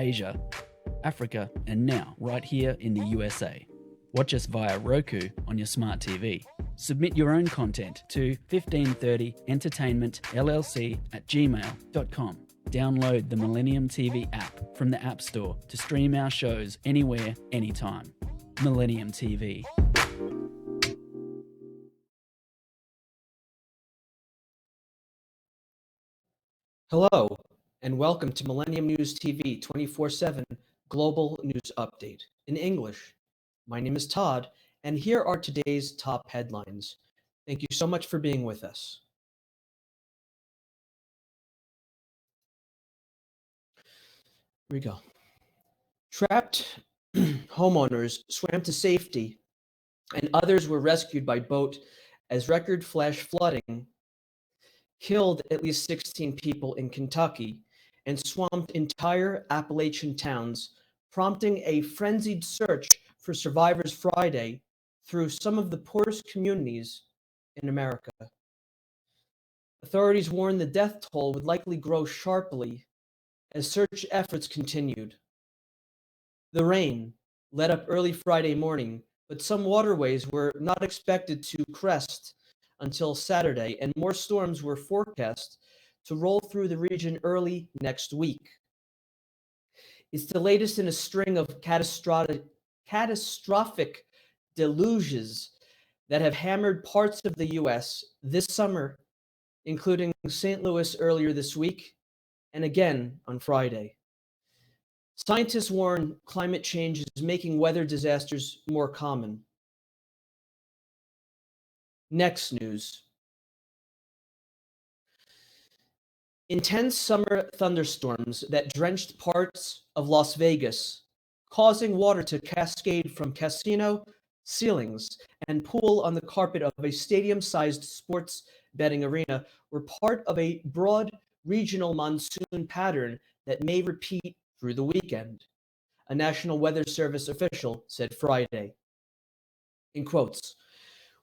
Asia, Africa, and now right here in the USA. Watch us via Roku on your smart TV. Submit your own content to 1530entertainmentllc@gmail.com. Download the Millennium TV app from the App Store to stream our shows anywhere, anytime. Millennium TV. Hello, and welcome to Millennium News TV 24/7 Global News Update in English. My name is Todd, and here are today's top headlines. Thank you so much for being with us. Here we go. Trapped homeowners swam to safety, and others were rescued by boat as record flash flooding killed at least 16 people in Kentucky and swamped entire Appalachian towns, prompting a frenzied search for survivors Friday through some of the poorest communities in America. Authorities warn the death toll would likely grow sharply as search efforts continued. The rain let up early Friday morning, but some waterways were not expected to crest until Saturday, and more storms were forecast to roll through the region early next week. It's the latest in a string of catastrophic deluges that have hammered parts of the US this summer, including St. Louis earlier this week and again on Friday. Scientists warn climate change is making weather disasters more common. Next news. Intense summer thunderstorms that drenched parts of Las Vegas, causing water to cascade from casino ceilings and pool on the carpet of a stadium-sized sports betting arena, were part of a broad regional monsoon pattern that may repeat through the weekend, a National Weather Service official said Friday. In quotes,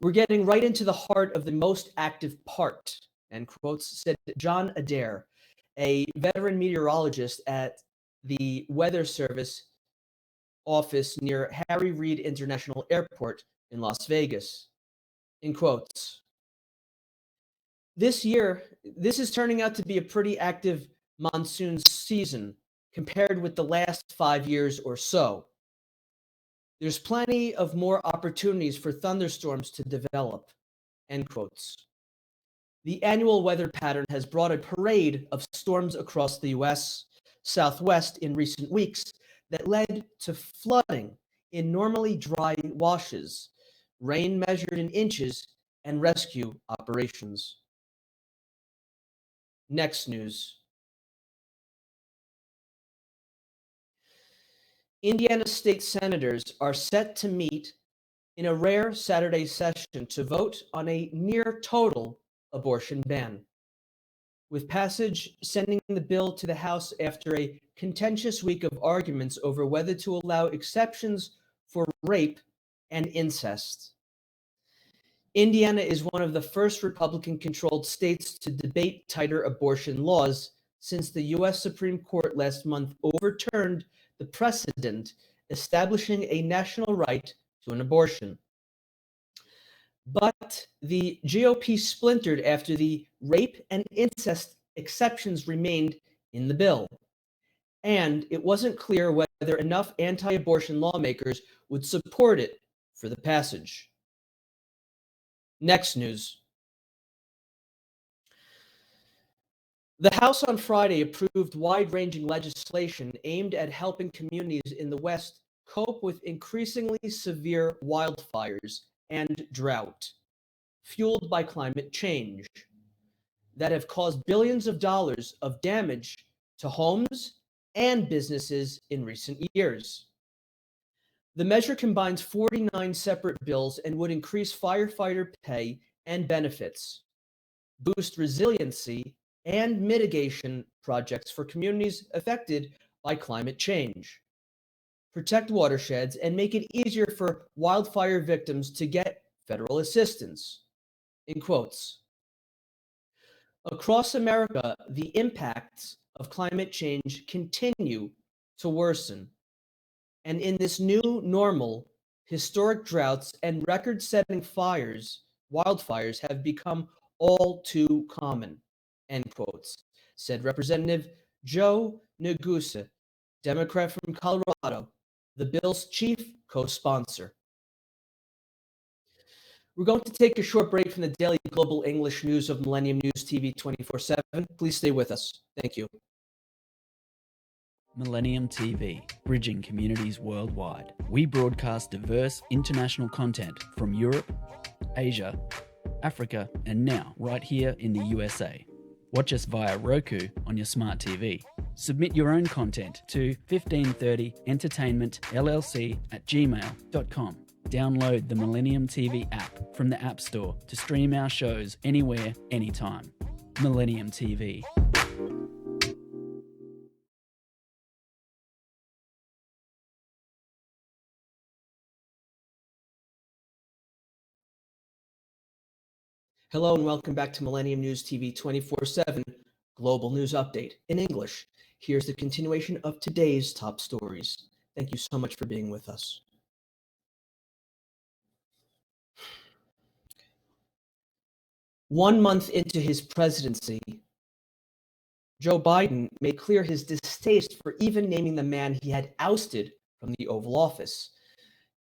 "We're getting right into the heart of the most active part," end quotes, said John Adair, a veteran meteorologist at the Weather Service office near Harry Reid International Airport in Las Vegas. In quotes, "This year, this is turning out to be a pretty active monsoon season compared with the last 5 years or so. There's plenty of more opportunities for thunderstorms to develop," end quotes. The annual weather pattern has brought a parade of storms across the US Southwest in recent weeks that led to flooding in normally dry washes, rain measured in inches, and rescue operations. Next news. Indiana state senators are set to meet in a rare Saturday session to vote on a near total abortion ban, with passage sending the bill to the House after a contentious week of arguments over whether to allow exceptions for rape and incest. Indiana is one of the first Republican-controlled states to debate tighter abortion laws since the U.S. Supreme Court last month overturned the precedent establishing a national right to an abortion. But the GOP splintered after the rape and incest exceptions remained in the bill, and it wasn't clear whether enough anti-abortion lawmakers would support it for the passage. Next news. The House on Friday approved wide-ranging legislation aimed at helping communities in the West cope with increasingly severe wildfires and drought, fueled by climate change, that have caused billions of dollars of damage to homes and businesses in recent years. The measure combines 49 separate bills and would increase firefighter pay and benefits, boost resiliency and mitigation projects for communities affected by climate change, protect watersheds, and make it easier for wildfire victims to get federal assistance. In quotes, across America, the impacts of climate change continue to worsen. And in this new normal, historic droughts and record setting wildfires have become all too common, end quotes, said Representative Joe Neguse, Democrat from Colorado, the bill's chief co sponsor. We're going to take a short break from the daily global English news of Millennium News TV 24/7. Please stay with us. Thank you. Millennium TV, bridging communities worldwide. We broadcast diverse international content from Europe, Asia, Africa, and now right here in the USA. Watch us via Roku on your smart TV. Submit your own content to 1530entertainmentllc@gmail.com. Download the Millennium TV app from the App Store to stream our shows anywhere, anytime. Millennium TV. Hello and welcome back to Millennium News TV 24/7 Global News Update in English. Here's the continuation of today's top stories. Thank you so much for being with us. One month into his presidency, Joe Biden made clear his distaste for even naming the man he had ousted from the Oval Office,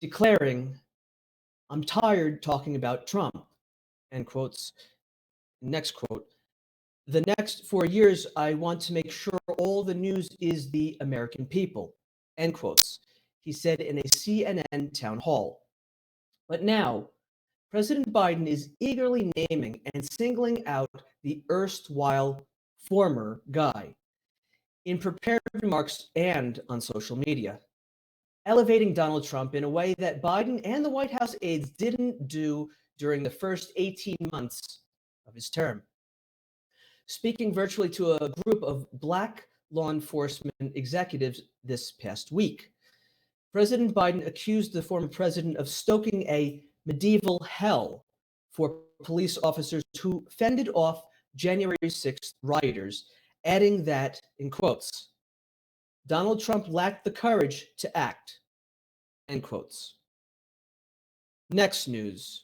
declaring, "I'm tired talking about Trump," end quotes. Next quote, "The next 4 years, I want to make sure all the news is the American people," end quotes, he said in a CNN town hall. But now, President Biden is eagerly naming and singling out the erstwhile former guy in prepared remarks and on social media, elevating Donald Trump in a way that Biden and the White House aides didn't do during the first 18 months of his term. Speaking virtually to a group of Black law enforcement executives this past week, President Biden accused the former president of stoking a medieval hell for police officers who fended off January 6th rioters, adding that, in quotes, "Donald Trump lacked the courage to act," end quotes. Next news.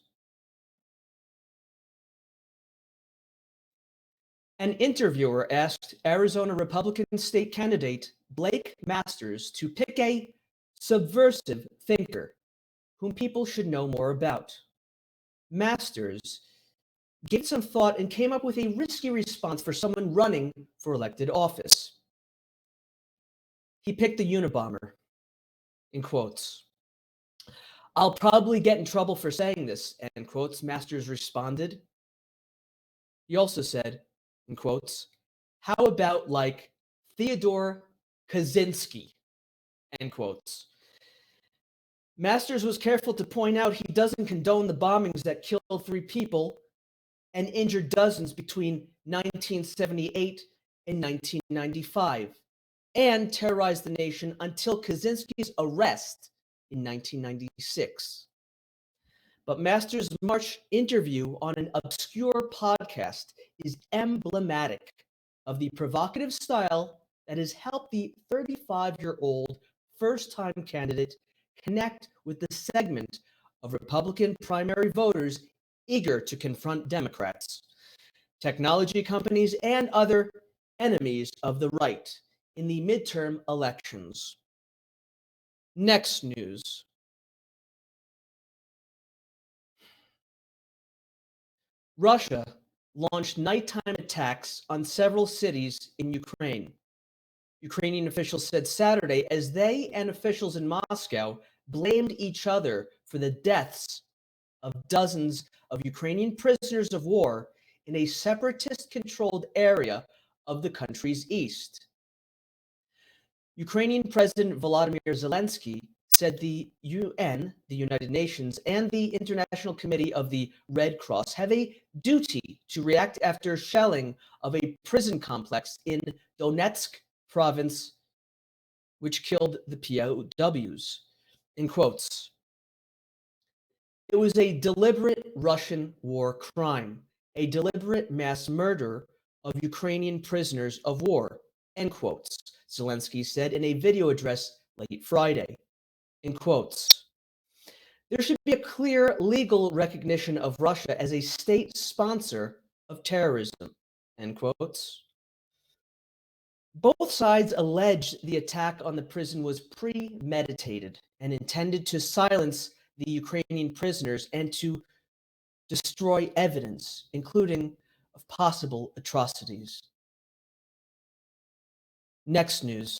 An interviewer asked Arizona Republican state candidate Blake Masters to pick a subversive thinker whom people should know more about. Masters gave some thought and came up with a risky response for someone running for elected office. He picked the Unabomber, in quotes. "I'll probably get in trouble for saying this," end quotes, Masters responded. He also said, in quotes, "How about like Theodore Kaczynski," end quotes. Masters was careful to point out he doesn't condone the bombings that killed 3 people and injured dozens between 1978 and 1995, and terrorized the nation until Kaczynski's arrest in 1996. But Masters' March interview on an obscure podcast is emblematic of the provocative style that has helped the 35-year-old first-time candidate connect with the segment of Republican primary voters eager to confront Democrats, technology companies, and other enemies of the right in the midterm elections. Next news. Russia launched nighttime attacks on several cities in Ukraine, Ukrainian officials said Saturday, as they and officials in Moscow blamed each other for the deaths of dozens of Ukrainian prisoners of war in a separatist-controlled area of the country's east. Ukrainian President Volodymyr Zelensky said the UN, the United Nations, and the International Committee of the Red Cross have a duty to react after shelling of a prison complex in Donetsk province, which killed the POWs. In quotes, "It was a deliberate Russian war crime, a deliberate mass murder of Ukrainian prisoners of war," end quotes, Zelensky said in a video address late Friday. In quotes, there should be a clear legal recognition of Russia as a state sponsor of terrorism. End quotes. Both sides alleged the attack on the prison was premeditated and intended to silence the Ukrainian prisoners and to destroy evidence, including of possible atrocities. Next news.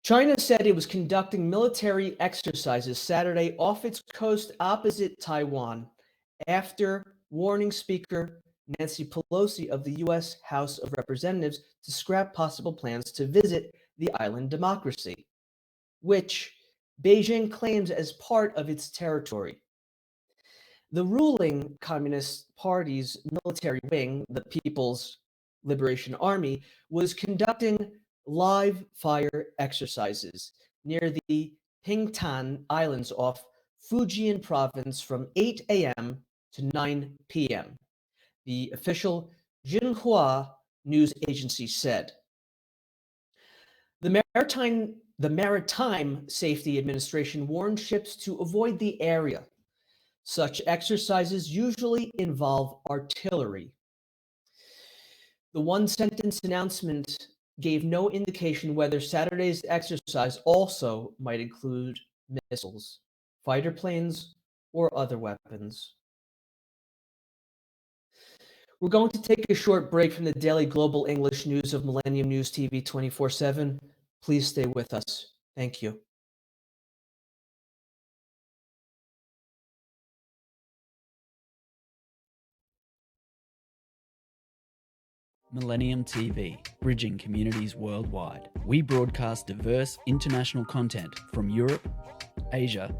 China said it was conducting military exercises Saturday off its coast opposite Taiwan after warning Speaker Nancy Pelosi of the U.S. House of Representatives to scrap possible plans to visit the island democracy, which Beijing claims as part of its territory. The ruling Communist Party's military wing, the People's Liberation Army, was conducting live fire exercises near the Pingtan Islands off Fujian province from 8 a.m. to 9 p.m., the official Xinhua news agency said. The Maritime Safety Administration warned ships to avoid the area. Such exercises usually involve artillery. The one-sentence announcement gave no indication whether Saturday's exercise also might include missiles, fighter planes, or other weapons. We're going to take a short break from the daily global English news of Millennium News TV 24/7. Please stay with us. Thank you. Millennium TV, bridging communities worldwide. We broadcast diverse international content from Europe, Asia,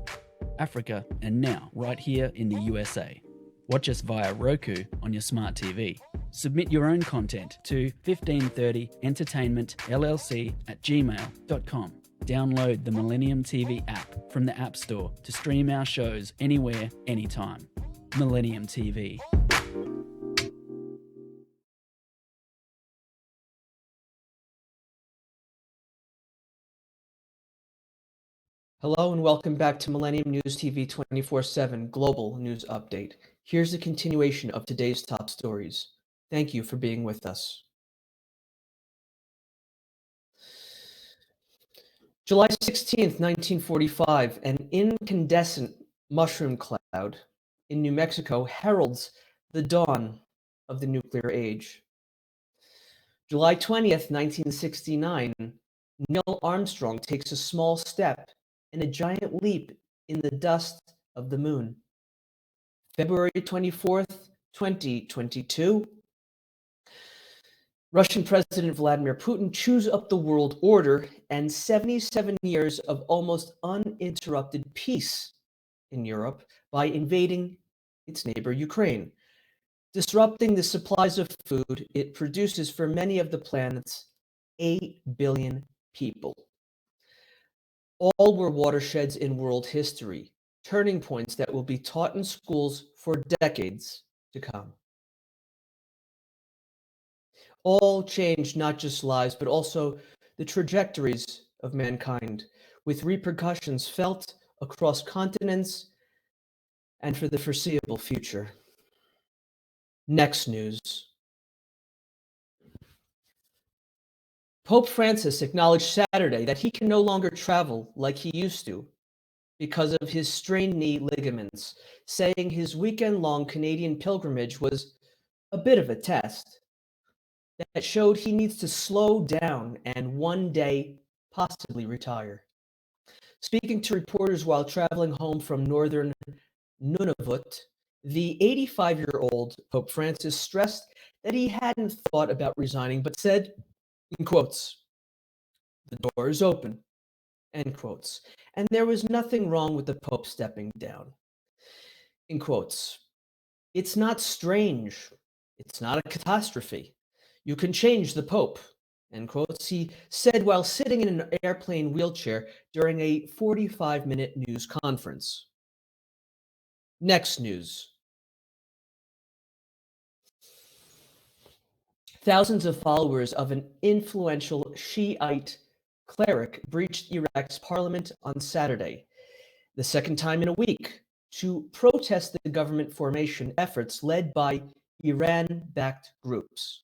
Africa, and now right here in the USA. Watch us via Roku on your smart TV. Submit your own content to 1530entertainmentllc@gmail.com. Download the Millennium TV app from the App Store to stream our shows anywhere, anytime. Millennium TV. Hello and welcome back to Millennium News TV 24/7 Global News Update. Here's a continuation of today's top stories. Thank you for being with us. July 16th, 1945, an incandescent mushroom cloud in New Mexico heralds the dawn of the nuclear age. July 20th, 1969, Neil Armstrong takes a small step and a giant leap in the dust of the moon. February 24th, 2022, Russian President Vladimir Putin chews up the world order and 77 years of almost uninterrupted peace in Europe by invading its neighbor Ukraine, disrupting the supplies of food it produces for many of the planet's 8 billion people. All were watersheds in world history, turning points that will be taught in schools for decades to come. All changed not just lives, but also the trajectories of mankind, with repercussions felt across continents and for the foreseeable future. Next news. Pope Francis acknowledged Saturday that he can no longer travel like he used to because of his strained knee ligaments, saying his weekend-long Canadian pilgrimage was a bit of a test that showed he needs to slow down and one day possibly retire. Speaking to reporters while traveling home from northern Nunavut, the 85-year-old Pope Francis stressed that he hadn't thought about resigning, but said, in quotes, "The door is open," end quotes, and there was nothing wrong with the Pope stepping down. In quotes, "It's not strange. It's not a catastrophe. You can change the Pope," end quotes, he said while sitting in an airplane wheelchair during a 45-minute news conference. Next news. Thousands of followers of an influential Shiite cleric breached Iraq's parliament on Saturday, the second time in a week, to protest the government formation efforts led by Iran-backed groups.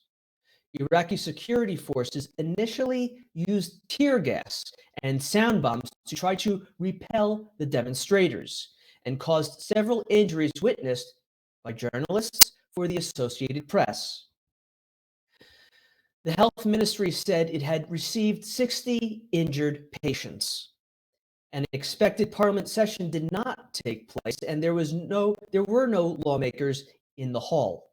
Iraqi security forces initially used tear gas and sound bombs to try to repel the demonstrators and caused several injuries witnessed by journalists for the Associated Press. The health ministry said it had received 60 injured patients. An expected parliament session did not take place, and there were no lawmakers in the hall.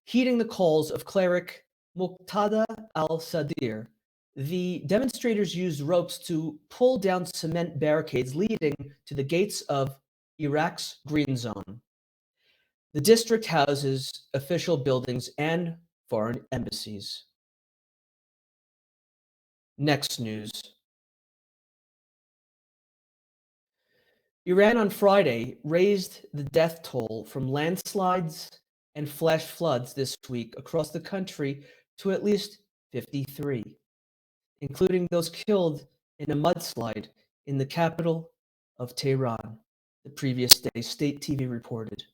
Heeding the calls of cleric Muqtada al-Sadr, the demonstrators used ropes to pull down cement barricades leading to the gates of Iraq's Green Zone. The district houses official buildings and foreign embassies. Next news. Iran on Friday raised the death toll from landslides and flash floods this week across the country to at least 53, including those killed in a mudslide in the capital of Tehran, the previous day, state TV reported.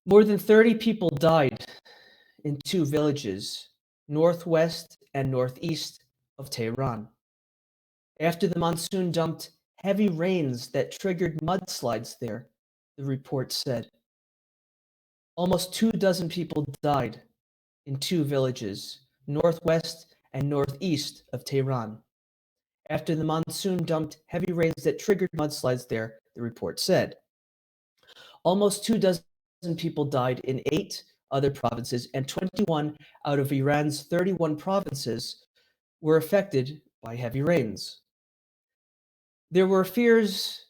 More than 30 people died in two villages, northwest and northeast of Tehran, after the monsoon dumped heavy rains that triggered mudslides there, the report said. Almost 24 people died in two villages, northwest and northeast of Tehran, after the monsoon dumped heavy rains that triggered mudslides there, the report said. Almost 24 people died in 8 other provinces, and 21 out of Iran's 31 provinces were affected by heavy rains. There were fears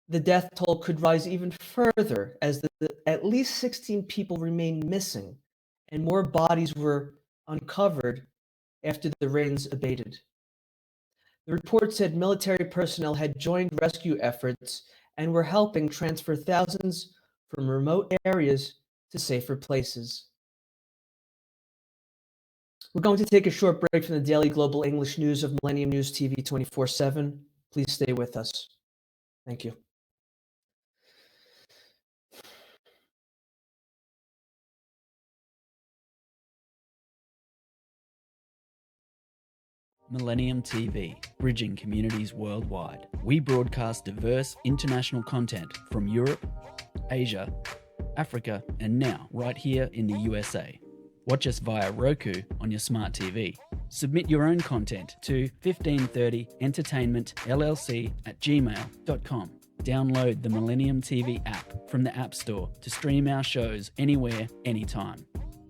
the death toll could rise even further as at least 16 people remained missing and more bodies were uncovered after the rains abated. The report said military personnel had joined rescue efforts and were helping transfer thousands from remote areas to safer places. We're going to take a short break from the daily global English news of Millennium News TV 24/7. Please stay with us. Thank you. Millennium TV, bridging communities worldwide. We broadcast diverse international content from Europe, Asia, Africa, and now right here in the USA. Watch us via Roku on your smart TV. Submit your own content to 1530entertainmentllc@gmail.com. Download the Millennium TV app from the App Store to stream our shows anywhere, anytime.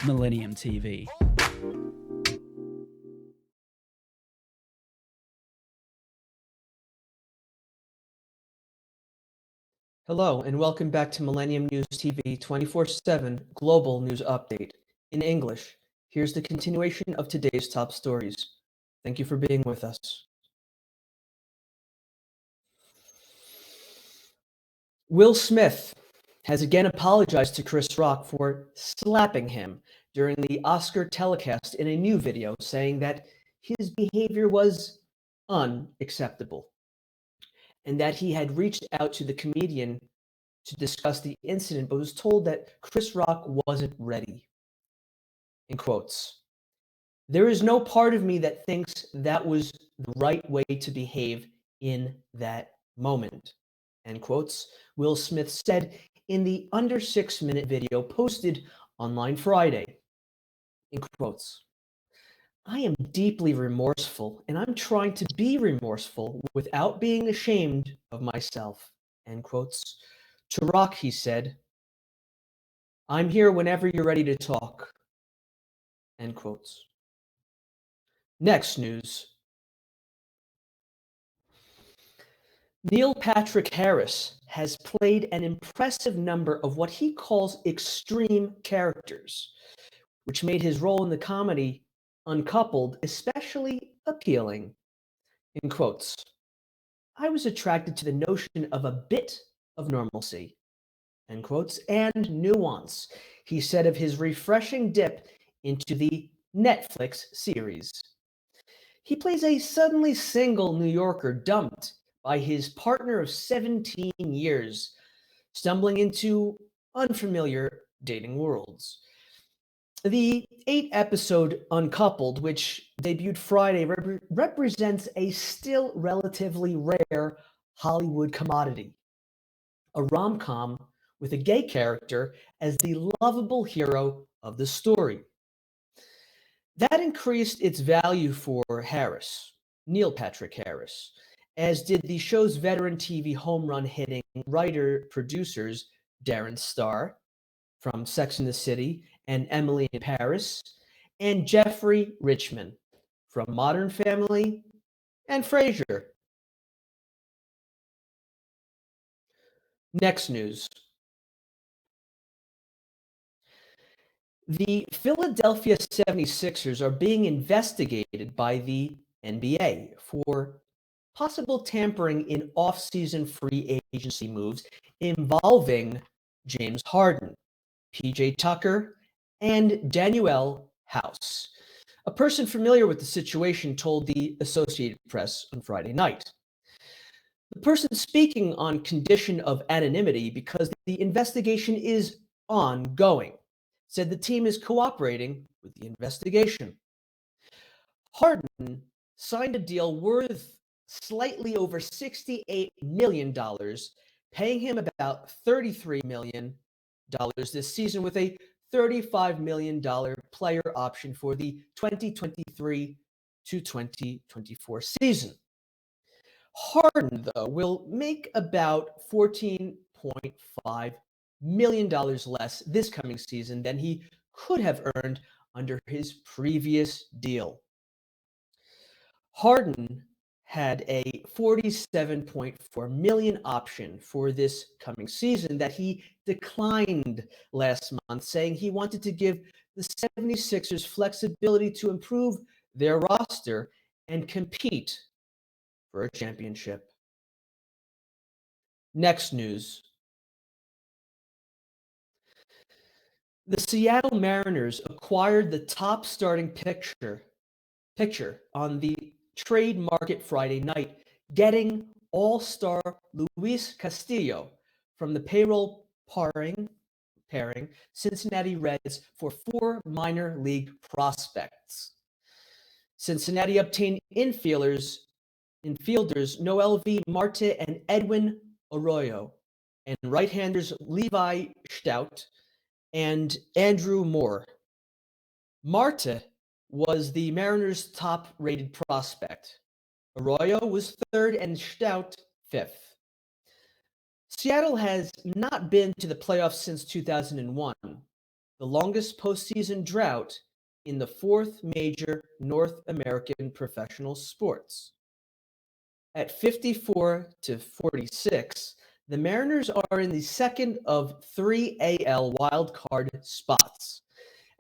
Millennium TV. Hello, and welcome back to Millennium News TV 24/7 Global News Update. In English, here's the continuation of today's top stories. Thank you for being with us. Will Smith has again apologized to Chris Rock for slapping him during the Oscar telecast in a new video, saying that his behavior was unacceptable and that he had reached out to the comedian to discuss the incident, but was told that Chris Rock wasn't ready. In quotes, "There is no part of me that thinks that was the right way to behave in that moment," end quotes, Will Smith said in the under 6-minute video posted online Friday. In quotes, "I am deeply remorseful, and I'm trying to be remorseful without being ashamed of myself," end quotes. To Rock, he said, "I'm here whenever you're ready to talk," end quotes. Next news. Neil Patrick Harris has played an impressive number of what he calls extreme characters, which made his role in the comedy Uncoupled especially appealing. In quotes, "I was attracted to the notion of a bit of normalcy," end quotes, "and nuance," he said of his refreshing dip into the Netflix series. He plays a suddenly single New Yorker dumped by his partner of 17 years, stumbling into unfamiliar dating worlds. The 8 episode Uncoupled, which debuted Friday, represents a still relatively rare Hollywood commodity, a rom com with a gay character as the lovable hero of the story. That increased its value for Harris, Neil Patrick Harris, as did the show's veteran TV home run hitting writer producers Darren Star from Sex and the City and Emily in Paris, and Jeffrey Richman from Modern Family and Frasier. Next news. The Philadelphia 76ers are being investigated by the NBA for possible tampering in off-season free agency moves involving James Harden, PJ Tucker, and Danielle House. A person familiar with the situation told the Associated Press on Friday night. The person speaking on condition of anonymity because the investigation is ongoing said the team is cooperating with the investigation. Harden signed a deal worth slightly over $68 million, paying him about $33 million this season with a $35 million player option for the 2023 to 2024 season. Harden, though, will make about $14.5 million less this coming season than he could have earned under his previous deal. Harden had a $47.4 million option for this coming season that he declined last month, saying he wanted to give the 76ers flexibility to improve their roster and compete for a championship. Next news. The Seattle Mariners acquired the top starting pitcher on the trade market Friday night, getting all-star Luis Castillo from the pairing Cincinnati Reds for 4 minor league prospects. Cincinnati obtained infielders Noel V. Marte and Edwin Arroyo, and right-handers Levi Stout and Andrew Moore. Marte was the Mariners' top-rated prospect. Arroyo was third and Stout fifth. Seattle has not been to the playoffs since 2001, the longest postseason drought in the fourth major North American professional sports. At 54-46, the Mariners are in the second of 3 AL wildcard spots,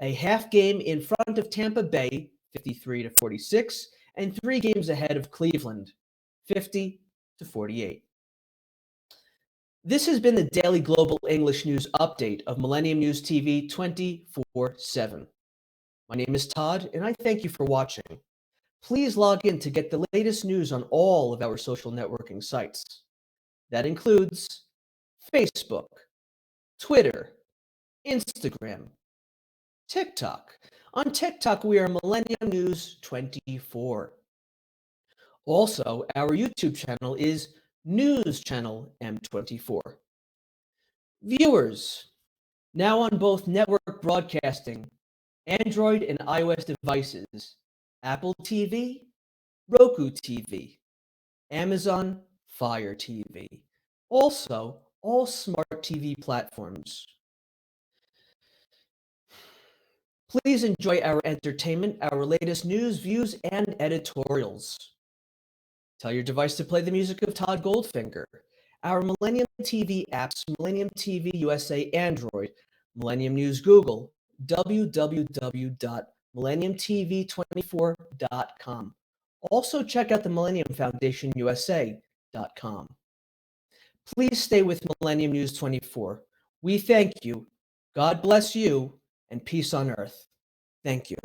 a half game in front of Tampa Bay, 53-46, and 3 games ahead of Cleveland, 50-48. This has been the Daily Global English News Update of Millennium News TV 24/7. My name is Todd, and I thank you for watching. Please log in to get the latest news on all of our social networking sites. That includes Facebook, Twitter, Instagram, TikTok. On TikTok, we are Millennium News 24. Also, our YouTube channel is News Channel M24. Viewers, now on both network broadcasting, Android and iOS devices, Apple TV, Roku TV, Amazon Fire TV. Also, all smart TV platforms. Please enjoy our entertainment, our latest news, views, and editorials. Tell your device to play the music of Todd Goldfinger. Our Millennium TV apps, Millennium TV USA Android, Millennium News Google, www.millenniumtv24.com. Also check out the Millennium Foundation USA.com. Please stay with Millennium News 24. We thank you. God bless you, and peace on earth. Thank you.